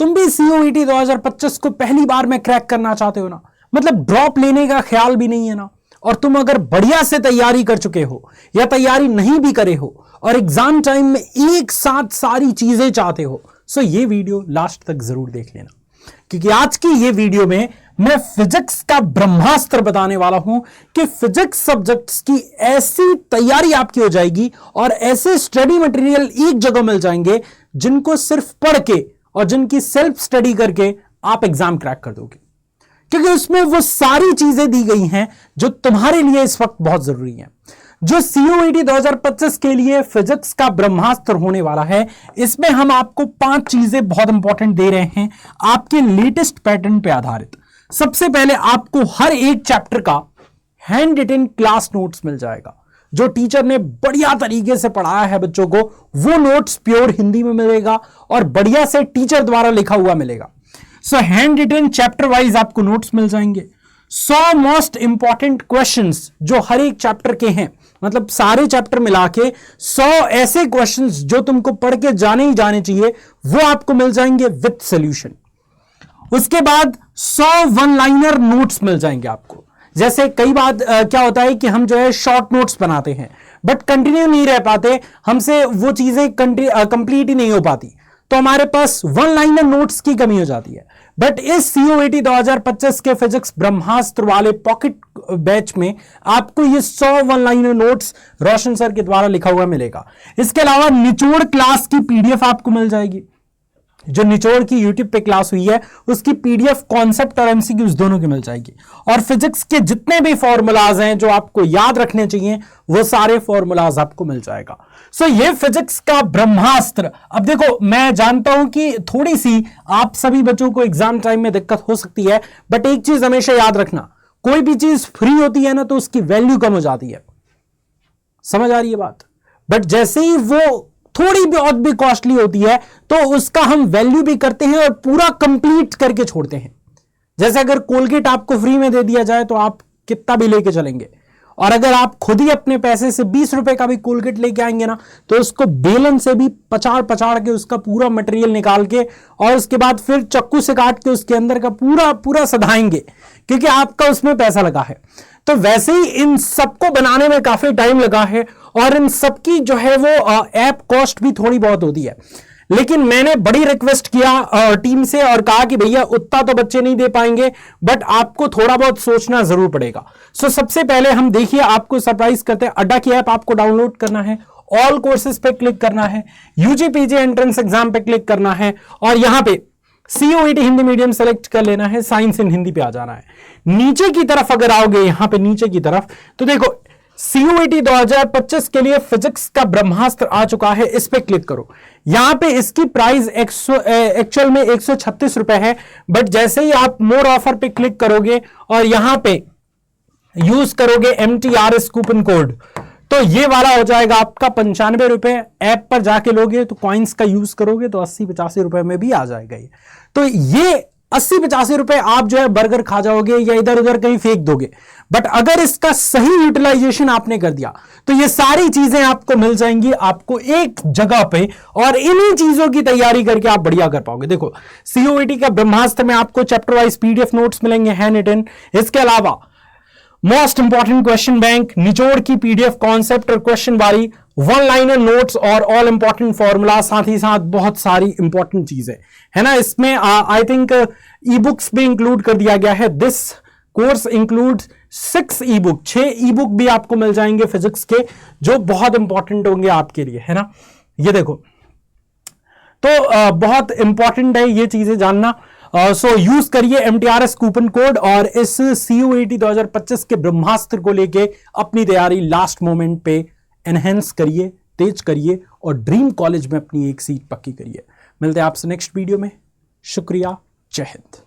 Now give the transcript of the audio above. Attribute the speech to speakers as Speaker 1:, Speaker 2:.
Speaker 1: तुम भी सीओईटी 2025 को पहली बार में क्रैक करना चाहते हो ना, मतलब ड्रॉप लेने का ख्याल भी नहीं है ना, और तुम अगर बढ़िया से तैयारी कर चुके हो या तैयारी नहीं भी करे हो और एग्जाम टाइम में एक साथ सारी चीजें चाहते हो, सो ये वीडियो लास्ट तक जरूर देख लेना, क्योंकि आज की ये वीडियो में मैं फिजिक्स का ब्रह्मास्त्र बताने वाला हूं कि फिजिक्स सब्जेक्ट्स की ऐसी तैयारी आपकी हो जाएगी और ऐसे स्टडी मटेरियल एक जगह मिल जाएंगे जिनको सिर्फ पढ़ के और जिनकी सेल्फ स्टडी करके आप एग्जाम क्रैक कर दोगे, क्योंकि उसमें वो सारी चीजें दी गई हैं जो तुम्हारे लिए इस वक्त बहुत जरूरी है। जो सीओईटी 2025 के लिए फिजिक्स का ब्रह्मास्त्र होने वाला है, इसमें हम आपको 5 चीजें बहुत इंपॉर्टेंट दे रहे हैं आपके लेटेस्ट पैटर्न पे आधारित। सबसे पहले आपको हर एक चैप्टर का हैंड रिटन क्लास नोट्स मिल जाएगा, जो टीचर ने बढ़िया तरीके से पढ़ाया है बच्चों को, वो नोट्स प्योर हिंदी में मिलेगा और बढ़िया से टीचर द्वारा लिखा हुआ मिलेगा। So handwritten chapter wise आपको नोट्स मिल जाएंगे। 100 मोस्ट इंपॉर्टेंट क्वेश्चंस जो हर एक चैप्टर के हैं, मतलब सारे चैप्टर मिला के 100 ऐसे क्वेश्चंस जो तुमको पढ़ के जाने ही जाने चाहिए, वो आपको मिल जाएंगे विद सॉल्यूशन। उसके बाद 100 वन लाइनर नोट्स मिल जाएंगे आपको। जैसे कई बार क्या होता है कि हम जो है शॉर्ट नोट्स बनाते हैं बट कंटिन्यू नहीं रह पाते, हमसे वो चीजें कंप्लीट ही नहीं हो पाती, तो हमारे पास वन लाइनर नोट्स की कमी हो जाती है। बट इस सीओईटी 2025 के फिजिक्स ब्रह्मास्त्र वाले पॉकेट बैच में आपको ये 100 वन लाइनर नोट्स रोशन सर के द्वारा लिखा हुआ मिलेगा। इसके अलावा निचोड़ क्लास की पीडीएफ आपको मिल जाएगी। जो निचोड़ की यूट्यूब पे क्लास हुई है उसकी पीडीएफ कॉन्सेप्ट और एमसीक्यूज दोनों की मिल जाएगी, और फिजिक्स के जितने भी फॉर्मूलाज हैं जो आपको याद रखने चाहिए वो सारे फॉर्मूलाज आपको मिल जाएगा। सो ये फिजिक्स का ब्रह्मास्त्र। अब देखो, मैं जानता हूं कि थोड़ी सी आप सभी बच्चों को एग्जाम टाइम में दिक्कत हो सकती है, बट एक चीज हमेशा याद रखना, कोई भी चीज फ्री होती है ना तो उसकी वैल्यू कम हो जाती है, समझ आ रही है बात। बट जैसे ही वो थोड़ी बहुत भी कॉस्टली होती है तो उसका हम वैल्यू भी करते हैं और पूरा कंप्लीट करके छोड़ते हैं। जैसे अगर कोलगेट आपको फ्री में दे दिया जाए तो आप कितना भी लेके चलेंगे, और अगर आप खुद ही अपने पैसे से 20 रुपए का भी कोलगेट लेके आएंगे ना तो उसको बेलन से भी पचाड़ पचाड़ के उसका पूरा मटेरियल निकाल के और उसके बाद फिर चक्कू से काट के उसके अंदर का पूरा पूरा सधाएंगे, क्योंकि आपका उसमें पैसा लगा है। तो वैसे ही इन सबको बनाने में काफी टाइम लगा है और इन सबकी जो है वो ऐप कॉस्ट भी थोड़ी बहुत होती है। लेकिन मैंने बड़ी रिक्वेस्ट किया टीम से और कहा कि भैया उतना तो बच्चे नहीं दे पाएंगे, बट आपको थोड़ा बहुत सोचना जरूर पड़ेगा। सो सबसे पहले हम देखिए आपको सरप्राइज करते हैं। अड्डा की ऐप आपको डाउनलोड करना है, ऑल कोर्सेज पे क्लिक करना है, यूजी पीजी एंट्रेंस एग्जाम पे क्लिक करना है और यहां पे सीओईटी हिंदी मीडियम सेलेक्ट कर लेना है, साइंस इन हिंदी पे आ जाना है। नीचे की तरफ अगर आओगे, यहां पे नीचे की तरफ, तो देखो सीओईटी 2025 के लिए फिजिक्स का ब्रह्मास्त्र आ चुका है, इस पे क्लिक करो। यहां पे इसकी प्राइस एक्चुअल में 136 रुपए है, बट जैसे ही आप मोर ऑफर पे क्लिक करोगे और यहां पे यूज करोगे MTRS कूपन कोड, तो ये वाला हो जाएगा आपका 95 रुपए। ऐप पर जाके लोगे तो कॉइन्स का यूज करोगे तो 80-85 रुपए में भी आ जाएगा ये। तो ये 80-85 रुपए आप जो है बर्गर खा जाओगे या इधर उधर कहीं फेंक दोगे, बट अगर इसका सही यूटिलाइजेशन आपने कर दिया तो ये सारी चीजें आपको मिल जाएंगी आपको एक जगह पे, और इन्हीं चीजों की तैयारी करके आप बढ़िया कर पाओगे। देखो सीओईटी का ब्रह्मास्त्र में आपको चैप्टर वाइज पीडीएफ नोट्स मिलेंगे हैंड रिटन। इसके अलावा मोस्ट इंपॉर्टेंट क्वेश्चन बैंक, निचोड़ की पीडीएफ कॉन्सेप्ट और क्वेश्चन वाली, वन लाइनर नोट्स और ऑल इंपॉर्टेंट फॉर्मूला, साथ ही साथ बहुत सारी इंपॉर्टेंट चीजें है ना। इसमें आई थिंक ई बुक्स भी इंक्लूड कर दिया गया है। This course includes 6 E book, 6 E book भी आपको मिल जाएंगे फिजिक्स के, जो बहुत इंपॉर्टेंट होंगे आपके लिए, है ना। ये देखो, तो बहुत इंपॉर्टेंट है ये चीजें जानना। सो यूज करिए MTRS कूपन कोड और इस सीओईटी 2025 के ब्रह्मास्त्र को लेके अपनी तैयारी लास्ट मोमेंट पे एनहेंस करिए, तेज करिए और ड्रीम कॉलेज में अपनी एक सीट पक्की करिए। मिलते हैं आपसे नेक्स्ट वीडियो में। शुक्रिया, जय हिंद।